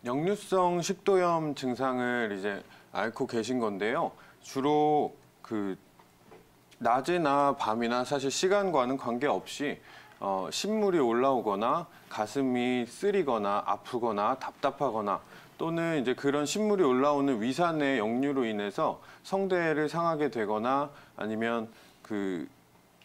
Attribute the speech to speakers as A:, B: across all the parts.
A: 역류성 식도염 증상을 이제 앓고 계신 건데요. 주로 낮이나 밤이나 사실 시간과는 관계없이 신물이 올라오거나 가슴이 쓰리거나 아프거나 답답하거나 또는 이제 그런 신물이 올라오는 위산의 역류로 인해서 성대를 상하게 되거나 아니면 그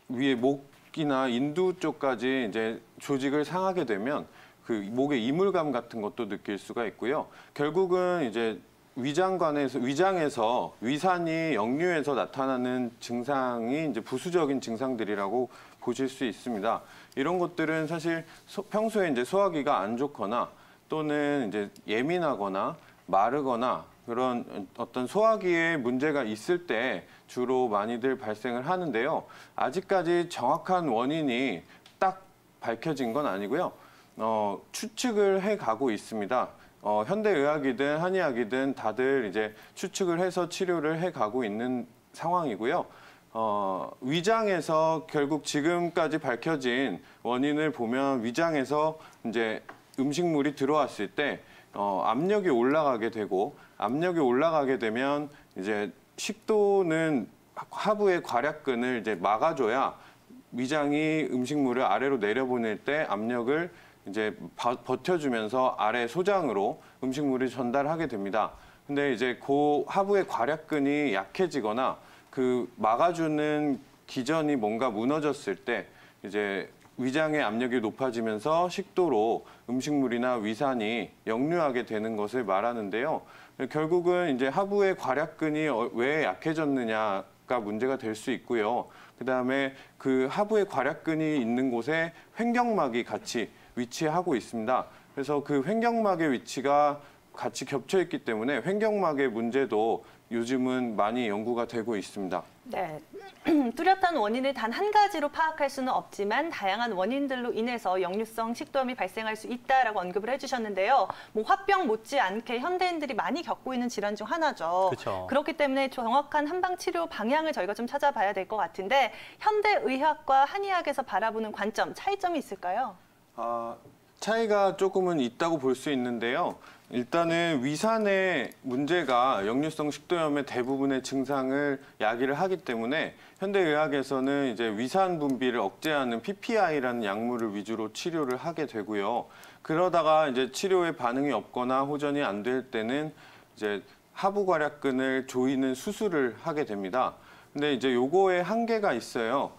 A: 위에 목이나 인두 쪽까지 이제 조직을 상하게 되면 그 목에 이물감 같은 것도 느낄 수가 있고요. 결국은 이제 위장에서 위산이 역류해서 나타나는 증상이 이제 부수적인 증상들이라고 보실 수 있습니다. 이런 것들은 사실 평소에 이제 소화기가 안 좋거나 또는 이제 예민하거나 마르거나 그런 어떤 소화기에 문제가 있을 때 주로 많이들 발생을 하는데요. 아직까지 정확한 원인이 딱 밝혀진 건 아니고요. 추측을 해 가고 있습니다. 현대의학이든 한의학이든 다들 이제 추측을 해서 치료를 해 가고 있는 상황이고요. 위장에서 결국 지금까지 밝혀진 원인을 보면 위장에서 이제 음식물이 들어왔을 때 압력이 올라가게 되고 압력이 올라가게 되면 이제 식도는 하부의 괄약근을 이제 막아줘야 위장이 음식물을 아래로 내려보낼 때 압력을 이제 버텨주면서 아래 소장으로 음식물을 전달하게 됩니다. 근데 이제 그 하부의 괄약근이 약해지거나 그 막아주는 기전이 뭔가 무너졌을 때 이제 위장의 압력이 높아지면서 식도로 음식물이나 위산이 역류하게 되는 것을 말하는데요. 결국은 이제 하부의 괄약근이 왜 약해졌느냐가 문제가 될 수 있고요. 그다음에 그 하부의 괄약근이 있는 곳에 횡격막이 같이 위치하고 있습니다. 그래서 그 횡격막의 위치가 같이 겹쳐 있기 때문에 횡격막의 문제도 요즘은 많이 연구가 되고 있습니다.
B: 네, 뚜렷한 원인을 단 한 가지로 파악할 수는 없지만 다양한 원인들로 인해서 역류성 식도염이 발생할 수 있다라고 언급을 해주셨는데요. 뭐 화병 못지않게 현대인들이 많이 겪고 있는 질환 중 하나죠.
C: 그쵸.
B: 그렇기 때문에 정확한 한방 치료 방향을 저희가 좀 찾아봐야 될 것 같은데 현대의학과 한의학에서 바라보는 관점, 차이점이 있을까요?
A: 차이가 조금은 있다고 볼 수 있는데요. 일단은 위산의 문제가 역류성 식도염의 대부분의 증상을 야기를 하기 때문에 현대의학에서는 이제 위산 분비를 억제하는 PPI라는 약물을 위주로 치료를 하게 되고요. 그러다가 이제 치료에 반응이 없거나 호전이 안 될 때는 이제 하부괄약근을 조이는 수술을 하게 됩니다. 근데 이제 요거에 한계가 있어요.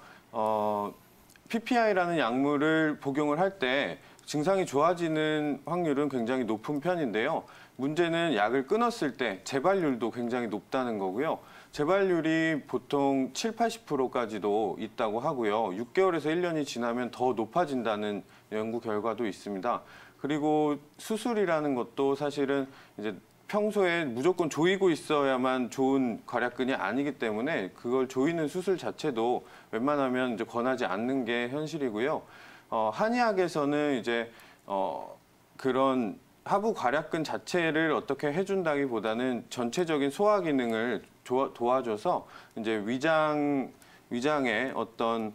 A: PPI라는 약물을 복용을 할 때 증상이 좋아지는 확률은 굉장히 높은 편인데요. 문제는 약을 끊었을 때 재발률도 굉장히 높다는 거고요. 재발률이 보통 7, 80%까지도 있다고 하고요. 6개월에서 1년이 지나면 더 높아진다는 연구 결과도 있습니다. 그리고 수술이라는 것도 사실은 이제 평소에 무조건 조이고 있어야만 좋은 괄약근이 아니기 때문에 그걸 조이는 수술 자체도 웬만하면 이제 권하지 않는 게 현실이고요. 한의학에서는 이제 그런 하부 괄약근 자체를 어떻게 해준다기보다는 전체적인 소화 기능을 도와줘서 이제 위장의 어떤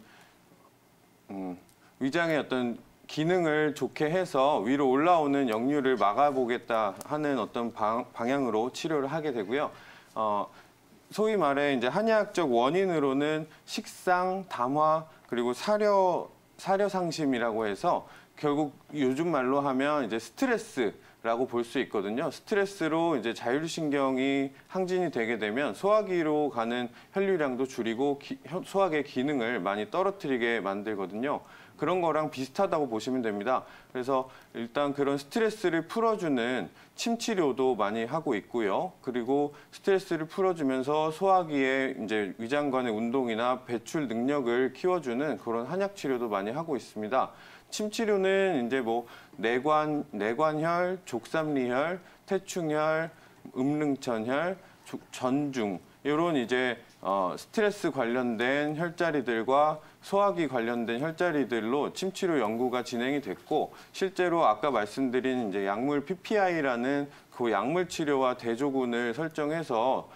A: 기능을 좋게 해서 위로 올라오는 역류를 막아보겠다 하는 어떤 방향으로 치료를 하게 되고요. 소위 말해 이제 한의학적 원인으로는 식상, 담화, 그리고 사려상심이라고 해서 결국 요즘 말로 하면 이제 스트레스라고 볼 수 있거든요. 스트레스로 이제 자율신경이 항진이 되게 되면 소화기로 가는 혈류량도 줄이고 소화기의 기능을 많이 떨어뜨리게 만들거든요. 그런 거랑 비슷하다고 보시면 됩니다. 그래서 일단 그런 스트레스를 풀어주는 침 치료도 많이 하고 있고요. 그리고 스트레스를 풀어주면서 소화기의 이제 위장관의 운동이나 배출 능력을 키워주는 그런 한약 치료도 많이 하고 있습니다. 침 치료는 이제 뭐 내관혈, 족삼리혈, 태충혈, 음릉천혈, 전중 이런 이제 스트레스 관련된 혈자리들과 소화기 관련된 혈자리들로 침치료 연구가 진행이 됐고 실제로 아까 말씀드린 이제 약물 PPI라는 그 약물 치료와 대조군을 설정해서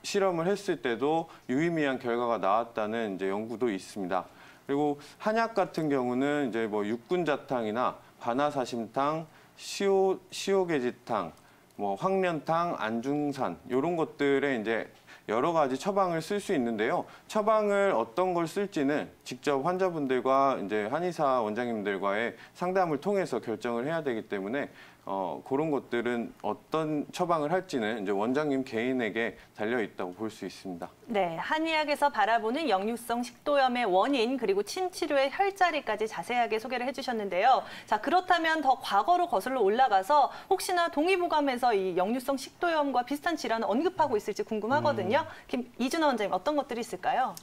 A: 실험을 했을 때도 유의미한 결과가 나왔다는 이제 연구도 있습니다. 그리고 한약 같은 경우는 이제 뭐 육군자탕이나 반화사심탕, 시오게지탕, 뭐 황련탕, 안중산 이런 것들에 이제 여러 가지 처방을 쓸 수 있는데요. 처방을 어떤 걸 쓸지는 직접 환자분들과 이제 한의사 원장님들과의 상담을 통해서 결정을 해야 되기 때문에 그런 것들은 어떤 처방을 할지는 이제 원장님 개인에게 달려 있다고 볼 수 있습니다.
B: 네, 한의학에서 바라보는 역류성 식도염의 원인 그리고 침치료의 혈자리까지 자세하게 소개를 해주셨는데요. 자, 그렇다면 더 과거로 거슬러 올라가서 혹시나 동의보감에서 이 역류성 식도염과 비슷한 질환을 언급하고 있을지 궁금하거든요. 이준호 원장님 어떤 것들이 있을까요?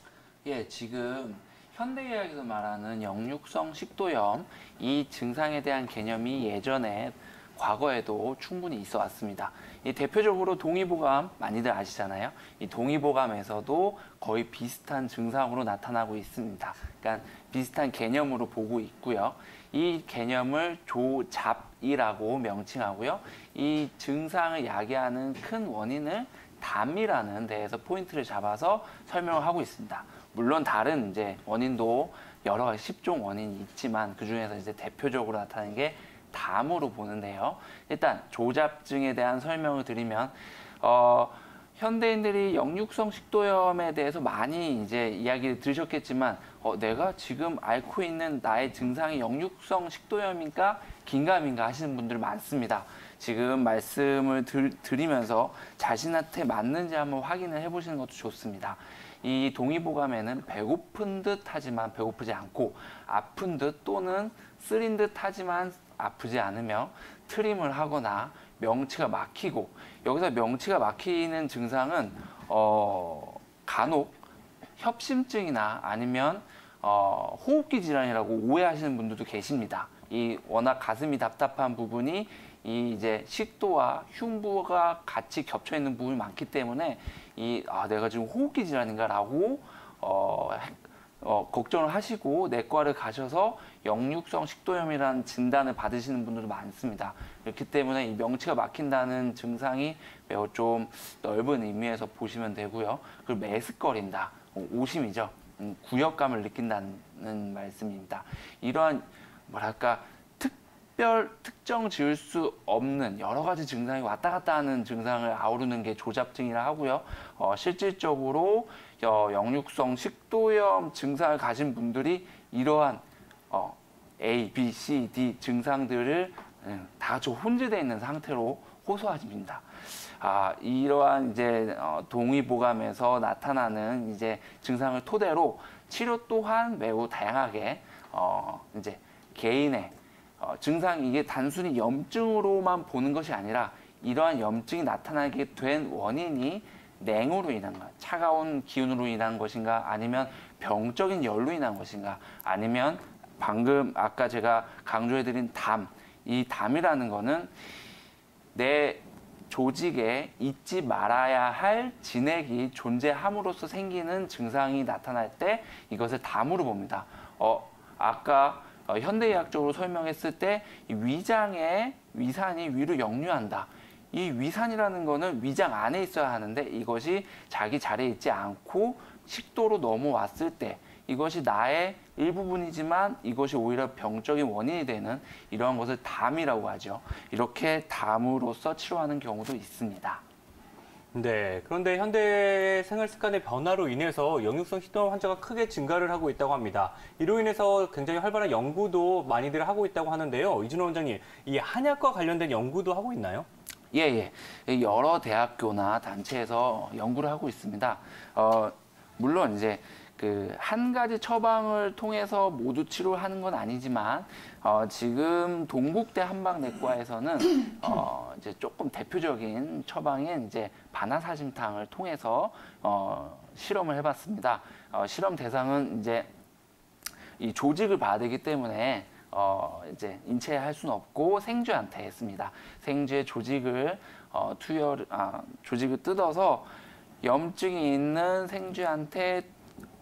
C: 예, 지금 현대의학에서 말하는 역류성 식도염 이 증상에 대한 개념이 예전에 과거에도 충분히 있어 왔습니다. 이 대표적으로 동의보감 많이들 아시잖아요. 이 동의보감에서도 거의 비슷한 증상으로 나타나고 있습니다. 그러니까 비슷한 개념으로 보고 있고요. 이 개념을 조잡이라고 명칭하고요. 이 증상을 야기하는 큰 원인을 담이라는 데에서 포인트를 잡아서 설명을 하고 있습니다. 물론 다른 이제 원인도 여러 가지 10종 원인이 있지만 그 중에서 이제 대표적으로 나타나는 게 담으로 보는데요. 일단 조잡증에 대한 설명을 드리면 현대인들이 역류성 식도염에 대해서 많이 이제 이야기를 들으셨겠지만 내가 지금 앓고 있는 나의 증상이 역류성 식도염인가 긴가민가 하시는 분들 많습니다. 지금 말씀을 드리면서 자신한테 맞는지 한번 확인을 해보시는 것도 좋습니다. 이 동의보감에는 배고픈 듯 하지만 배고프지 않고 아픈 듯 또는 쓰린 듯 하지만 아프지 않으며 트림을 하거나 명치가 막히고 여기서 명치가 막히는 증상은 간혹 협심증이나 아니면 호흡기 질환이라고 오해하시는 분들도 계십니다. 이 워낙 가슴이 답답한 부분이 이 이제 식도와 흉부가 같이 겹쳐 있는 부분이 많기 때문에 내가 지금 호흡기 질환인가라고 걱정을 하시고 내과를 가셔서 역류성 식도염이라는 진단을 받으시는 분들도 많습니다. 그렇기 때문에 이 명치가 막힌다는 증상이 매우 좀 넓은 의미에서 보시면 되고요. 그리고 메스꺼린다, 오심이죠. 구역감을 느낀다는 말씀입니다. 이러한 뭐랄까 특정 지을 수 없는 여러 가지 증상이 왔다 갔다 하는 증상을 아우르는 게 조잡증이라 하고요. 실질적으로 역류성 식도염 증상을 가진 분들이 이러한 A, B, C, D 증상들을 다 같이 혼재되어 있는 상태로 호소하십니다. 이러한 이제 동의보감에서 나타나는 이제 증상을 토대로 치료 또한 매우 다양하게 이제 개인의 증상 이게 단순히 염증으로만 보는 것이 아니라 이러한 염증이 나타나게 된 원인이 냉으로 인한 것, 차가운 기운으로 인한 것인가 아니면 병적인 열로 인한 것인가 아니면 방금 아까 제가 강조해드린 담, 이 담이라는 거는 내 조직에 잊지 말아야 할 진액이 존재함으로써 생기는 증상이 나타날 때 이것을 담으로 봅니다. 아까 현대의학적으로 설명했을 때 이 위장에 위산이 위로 역류한다. 이 위산이라는 거는 위장 안에 있어야 하는데 이것이 자기 자리에 있지 않고 식도로 넘어왔을 때 이것이 나의 일부분이지만 이것이 오히려 병적인 원인이 되는 이러한 것을 담이라고 하죠. 이렇게 담으로써 치료하는 경우도 있습니다.
D: 네, 그런데 현대 생활 습관의 변화로 인해서 역류성 식도염 환자가 크게 증가를 하고 있다고 합니다. 이로 인해서 굉장히 활발한 연구도 많이들 하고 있다고 하는데요. 이준호 원장님, 이 한약과 관련된 연구도 하고 있나요?
C: 예. 여러 대학교나 단체에서 연구를 하고 있습니다. 물론 이제 한 가지 처방을 통해서 모두 치료를 하는 건 아니지만 지금 동국대 한방내과에서는 이제 조금 대표적인 처방인 이제 바나사심탕을 통해서 실험을 해봤습니다. 실험 대상은 이제 이 조직을 봐야 되기 때문에 이제 인체에 할 수는 없고 생쥐한테 했습니다. 생쥐의 조직을 조직을 뜯어서 염증이 있는 생쥐한테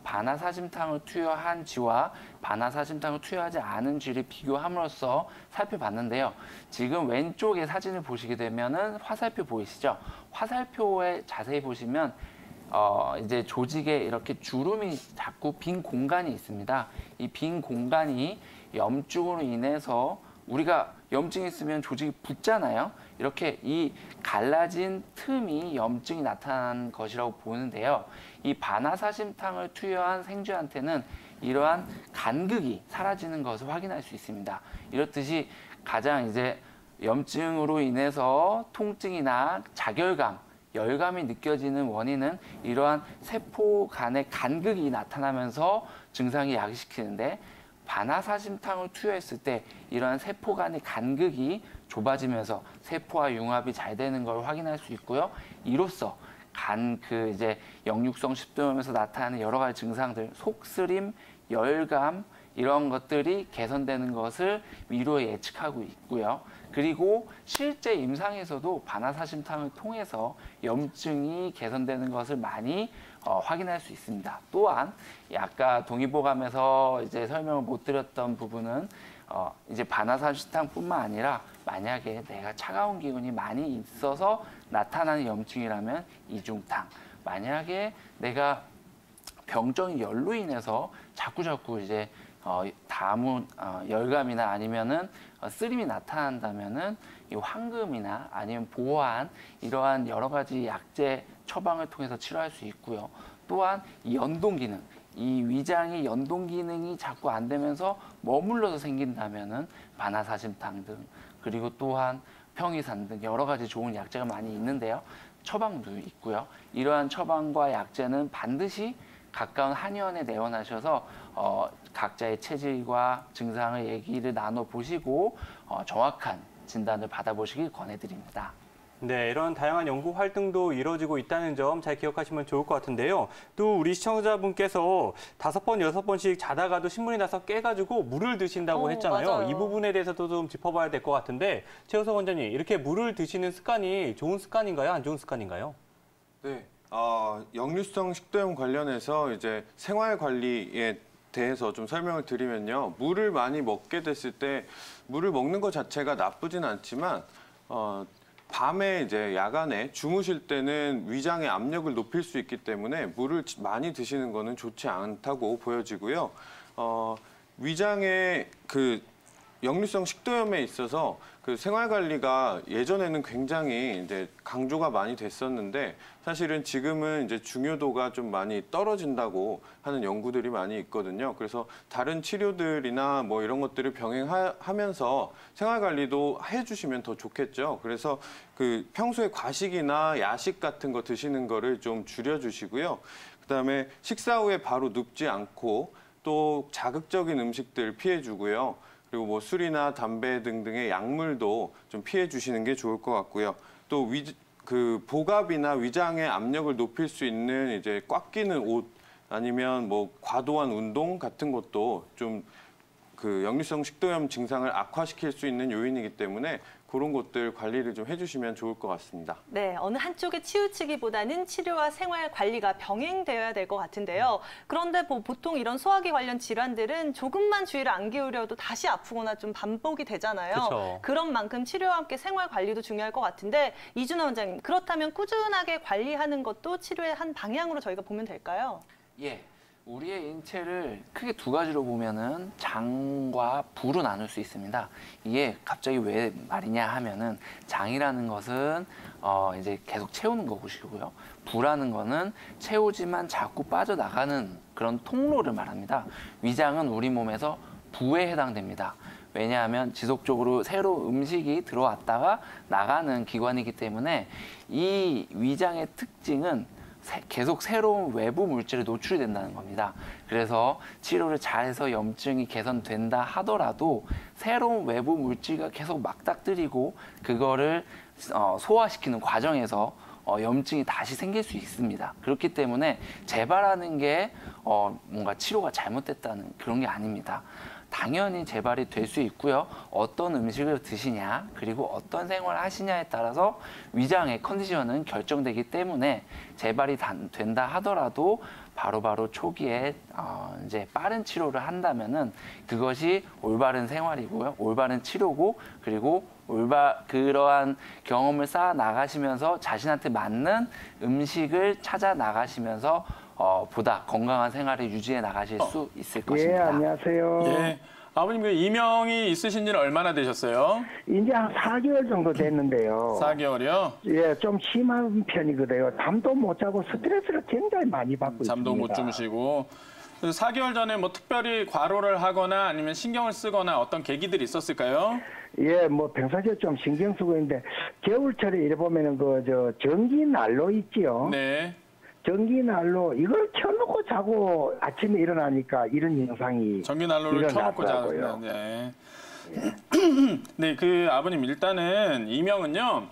C: 바나사심탕을 투여한 쥐와 바나사심탕을 투여하지 않은 쥐를 비교함으로써 살펴봤는데요. 지금 왼쪽에 사진을 보시게 되면은 화살표 보이시죠? 화살표에 자세히 보시면 이제 조직에 이렇게 주름이 자꾸 빈 공간이 있습니다. 이 빈 공간이 염증으로 인해서 우리가 염증이 있으면 조직이 붓잖아요. 이렇게 이 갈라진 틈이 염증이 나타난 것이라고 보는데요. 이 바나사심탕을 투여한 생쥐한테는 이러한 간극이 사라지는 것을 확인할 수 있습니다. 이렇듯이 가장 이제 염증으로 인해서 통증이나 자결감, 열감이 느껴지는 원인은 이러한 세포 간의 간극이 나타나면서 증상이 야기시키는데 바나사심탕을 투여했을 때 이러한 세포 간의 간극이 좁아지면서 세포와 융합이 잘 되는 걸 확인할 수 있고요. 이로써 이제 역류성 식도염에서 나타나는 여러 가지 증상들, 속쓰림, 열감 이런 것들이 개선되는 것을 미루어 예측하고 있고요. 그리고 실제 임상에서도 바나사심탕을 통해서 염증이 개선되는 것을 많이 확인할 수 있습니다. 또한 아까 동의보감에서 이제 설명을 못 드렸던 부분은 이제 바나사심탕뿐만 아니라 만약에 내가 차가운 기운이 많이 있어서 나타나는 염증이라면 이중탕, 만약에 내가 병적인 열로 인해서 자꾸 이제 열감이나 아니면은 쓰림이 나타난다면은 이 황금이나 아니면 보안 이러한 여러 가지 약제 처방을 통해서 치료할 수 있고요. 또한 이 연동 기능, 이 위장의 연동 기능이 자꾸 안 되면서 머물러서 생긴다면은 바나사심탕 등 그리고 또한 평이산 등 여러 가지 좋은 약제가 많이 있는데요. 처방도 있고요. 이러한 처방과 약제는 반드시 가까운 한의원에 내원하셔서 각자의 체질과 증상을 얘기를 나눠보시고 정확한 진단을 받아보시길 권해드립니다.
D: 네, 이런 다양한 연구 활동도 이루어지고 있다는 점 잘 기억하시면 좋을 것 같은데요. 또 우리 시청자분께서 5번, 6번씩 자다가도 신문이 나서 깨가지고 물을 드신다고 했잖아요.
B: 맞아요.
D: 이 부분에 대해서도 좀 짚어봐야 될 것 같은데 최우석 원장님, 이렇게 물을 드시는 습관이 좋은 습관인가요? 안 좋은 습관인가요?
A: 네. 역류성 식도염 관련해서 이제 생활 관리에 대해서 좀 설명을 드리면요. 물을 많이 먹게 됐을 때 물을 먹는 것 자체가 나쁘진 않지만 밤에 이제 야간에 주무실 때는 위장의 압력을 높일 수 있기 때문에 물을 많이 드시는 거는 좋지 않다고 보여지고요. 위장의 역류성 식도염에 있어서 생활 관리가 예전에는 굉장히 이제 강조가 많이 됐었는데 사실은 지금은 이제 중요도가 좀 많이 떨어진다고 하는 연구들이 많이 있거든요. 그래서 다른 치료들이나 뭐 이런 것들을 병행하면서 생활 관리도 해주시면 더 좋겠죠. 그래서 평소에 과식이나 야식 같은 거 드시는 거를 좀 줄여주시고요. 그다음에 식사 후에 바로 눕지 않고 또 자극적인 음식들 피해주고요. 그리고 뭐 술이나 담배 등등의 약물도 좀 피해 주시는 게 좋을 것 같고요. 또 복압이나 위장의 압력을 높일 수 있는 이제 꽉 끼는 옷 아니면 뭐 과도한 운동 같은 것도 좀 역류성 식도염 증상을 악화시킬 수 있는 요인이기 때문에 그런 것들 관리를 좀 해주시면 좋을 것 같습니다.
B: 네, 어느 한쪽에 치우치기보다는 치료와 생활 관리가 병행되어야 될 것 같은데요. 그런데 보통 이런 소화기 관련 질환들은 조금만 주의를 안 기울여도 다시 아프거나 좀 반복이 되잖아요.
D: 그쵸.
B: 그런 만큼 치료와 함께 생활 관리도 중요할 것 같은데 이준하 원장님, 그렇다면 꾸준하게 관리하는 것도 치료의 한 방향으로 저희가 보면 될까요?
C: 예. 우리의 인체를 크게 두 가지로 보면은 장과 부로 나눌 수 있습니다. 이게 갑자기 왜 말이냐 하면은 장이라는 것은 이제 계속 채우는 것이고요. 부라는 거는 채우지만 자꾸 빠져나가는 그런 통로를 말합니다. 위장은 우리 몸에서 부에 해당됩니다. 왜냐하면 지속적으로 새로운 음식이 들어왔다가 나가는 기관이기 때문에 이 위장의 특징은 계속 새로운 외부 물질에 노출이 된다는 겁니다. 그래서 치료를 잘해서 염증이 개선된다 하더라도 새로운 외부 물질과 계속 맞닥뜨리고 그거를 소화시키는 과정에서 염증이 다시 생길 수 있습니다. 그렇기 때문에 재발하는 게 뭔가 치료가 잘못됐다는 그런 게 아닙니다. 당연히 재발이 될 수 있고요. 어떤 음식을 드시냐 그리고 어떤 생활을 하시냐에 따라서 위장의 컨디션은 결정되기 때문에 재발이 된다 하더라도 바로바로 초기에 이제 빠른 치료를 한다면은 그것이 올바른 생활이고요. 올바른 치료고 그리고 그러한 경험을 쌓아 나가시면서 자신한테 맞는 음식을 찾아 나가시면서 보다 건강한 생활을 유지해 나가실 수 있을 것입니다.
E: 안녕하세요.
F: 예,
E: 아버님 그 이명이 있으신 지는 얼마나 되셨어요?
F: 이제 한 4개월 정도 됐는데요.
E: 4개월이요?
F: 예, 좀 심한 편이거든요. 잠도 못 자고 스트레스를 굉장히 많이 받고
E: 잠도 못
F: 있습니다.
E: 주무시고. 4개월 전에 뭐 특별히 과로를 하거나 아니면 신경을 쓰거나 어떤 계기들이 있었을까요?
F: 예, 뭐 평상시에 좀 신경 쓰고 있는데 겨울철에 이래 보면은 전기 난로 있지요.
E: 네.
F: 전기 난로 이걸 켜놓고 자고 아침에 일어나니까 이런 현상이
E: 전기 난로를 켜놓고
F: 일어나더라고요.
E: 자고. 네. 네, 그 아버님 일단은 이명은요.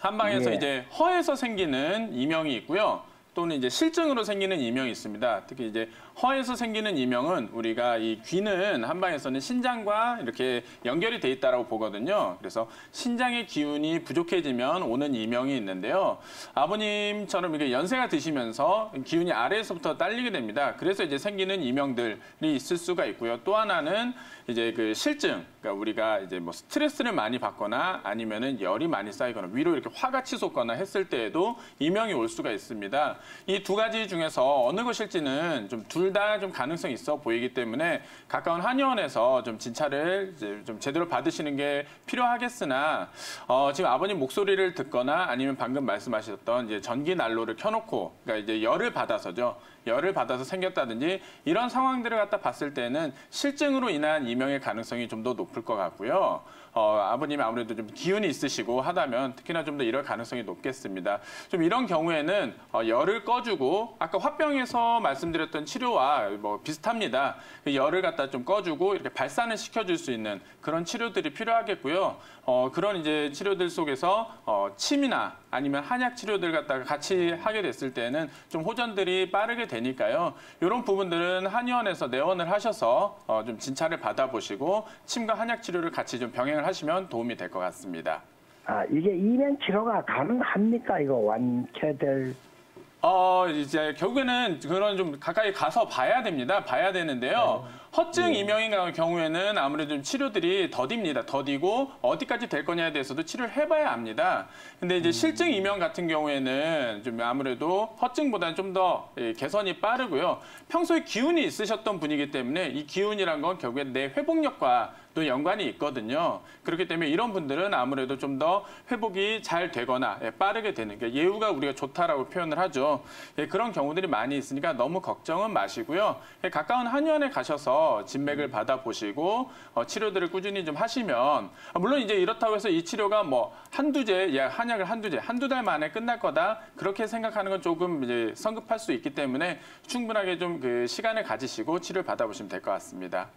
E: 한방에서
F: 예.
E: 이제 허에서 생기는 이명이 있고요. 또는 이제 실증으로 생기는 이명이 있습니다. 특히 이제 허에서 생기는 이명은 우리가 이 귀는 한방에서는 신장과 이렇게 연결이 돼 있다라고 보거든요. 그래서 신장의 기운이 부족해지면 오는 이명이 있는데요. 아버님처럼 이렇게 연세가 드시면서 기운이 아래에서부터 딸리게 됩니다. 그래서 이제 생기는 이명들이 있을 수가 있고요. 또 하나는 이제 그 실증, 그러니까 우리가 이제 뭐 스트레스를 많이 받거나 아니면은 열이 많이 쌓이거나 위로 이렇게 화가 치솟거나 했을 때에도 이명이 올 수가 있습니다. 이 두 가지 중에서 어느 것일지는 좀 둘 다 좀 가능성이 있어 보이기 때문에 가까운 한의원에서 좀 진찰을 이제 좀 제대로 받으시는 게 필요하겠으나 지금 아버님 목소리를 듣거나 아니면 방금 말씀하셨던 이제 전기 난로를 켜놓고 그러니까 이제 열을 받아서죠. 열을 받아서 생겼다든지 이런 상황들을 갖다 봤을 때는 실증으로 인한 이명의 가능성이 좀 더 높을 것 같고요. 아버님이 아무래도 좀 기운이 있으시고 하다면 특히나 좀 더 이럴 가능성이 높겠습니다. 좀 이런 경우에는 열을 꺼주고 아까 화병에서 말씀드렸던 치료와 뭐 비슷합니다. 그 열을 갖다 좀 꺼주고 이렇게 발산을 시켜줄 수 있는 그런 치료들이 필요하겠고요. 그런 이제 치료들 속에서 침이나 아니면 한약 치료들 갖다가 같이 하게 됐을 때는 좀 호전들이 빠르게 되니까요. 이런 부분들은 한의원에서 내원을 하셔서 좀 진찰을 받아보시고 침과 한약 치료를 같이 좀 병행을 하시면 도움이 될 것 같습니다.
F: 아, 이게 이명 치료가 가능합니까? 이거 완쾌될?
E: 이제 결국에는 그런 좀 가까이 가서 봐야 됩니다. 봐야 되는데요. 허증 이명인 경우에는 아무래도 좀 치료들이 더딥니다. 더디고 어디까지 될 거냐에 대해서도 치료를 해봐야 합니다. 근데 이제 실증 이명 같은 경우에는 좀 아무래도 허증보다는 좀 더 개선이 빠르고요. 평소에 기운이 있으셨던 분이기 때문에 이 기운이란 건 결국엔 내 회복력과 또 연관이 있거든요. 그렇기 때문에 이런 분들은 아무래도 좀 더 회복이 잘 되거나 빠르게 되는 게 예후가 우리가 좋다라고 표현을 하죠. 그런 경우들이 많이 있으니까 너무 걱정은 마시고요. 가까운 한의원에 가셔서 진맥을 받아보시고 치료들을 꾸준히 좀 하시면 물론 이제 이렇다고 해서 이 치료가 뭐 한약을 한두 달 만에 끝날 거다 그렇게 생각하는 건 조금 이제 성급할 수 있기 때문에 충분하게 좀 그 시간을 가지시고 치료를 받아보시면 될 것 같습니다.